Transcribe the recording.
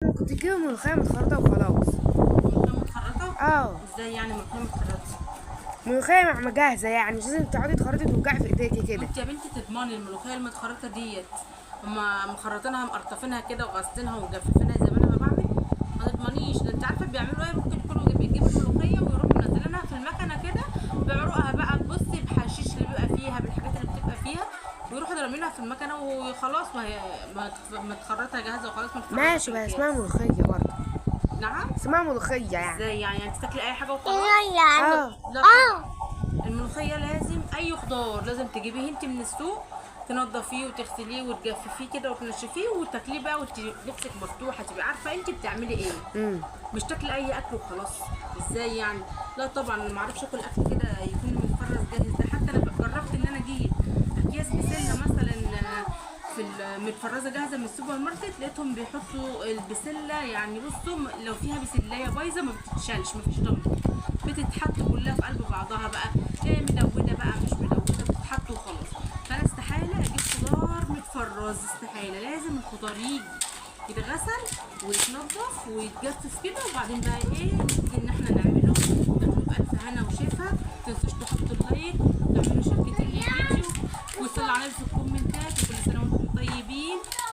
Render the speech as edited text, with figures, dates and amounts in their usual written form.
كنت تجيب ملوخية متخرطة وخلاص. ملوخية متخرطة؟ اه، ازاي يعني ملوخية متخرطة؟ ملوخية مع جاهزة، يعني مش لازم تقعدي تخرطي توجعي في ايديكي كده. انت يا بنتي تضمني الملوخية المتخرطة ديت هما مخرطينها مقرطفينها كده وغاسلينها ومجففينها زي ما انا ما بعمل؟ ما تضمنيش. ده انت عارفه بيعملوا ايه؟ ممكن يكونوا بيجيبوا الملوخيه ويروحوا منزلينها في المكنه كده، بيعملوها بقى تبصي بحشيش اللي بيبقى فيها بالحاجات اللي بتبقى فيها، ويروحوا ضاربينها في المكنه وخلاص. ما هي متخرطه جاهزه وخلاص، متخرطه ماشي، في بس اسمها الاكياس. ملوخية برضه. نعم. اسمها ملوخية يعني. ازاي يعني انت تاكلي اي حاجه وخلاص؟ اه. لا طبعا. الملوخيه لازم اي خضار لازم تجيبيه انت من السوق، تنضفيه وتغسليه وتجففيه كده وتنشفيه وتاكليه بقى نفسك مفتوحه تبقي عارفه انت بتعملي ايه. امم مش تاكلي اي اكل وخلاص. ازاي يعني؟ لا طبعا انا ما اعرفش اكل اكل كده يكون متفرز جاهز. ده حتى انا جربت ان انا اجيب اكياس بسله مثلا في المتفرزه جاهزه من السوبر ماركت، لقيتهم بيحطوا البسله، يعني بصوا لو فيها بسلايه بايظه ما بتتشالش، ما فيش ضمن، بتتحط كلها في قلب بعضها بقى، ايه مدونه بقى مش مدونه، بتتحط وخلاص. فانا استحاله اجيب خضار متفرز، استحاله. لازم الخضار يجي يتغسل ويتنضف ويتجفف كده، وبعدين بقى ايه نبتدي ان احنا نعمله. تاكلوا بألف هنا وشفا. متنسوش تحطوا اللايك وتعملوا شير الفيديو وتصلوا على الكومنتات، وكل سنه وانتم طيبين.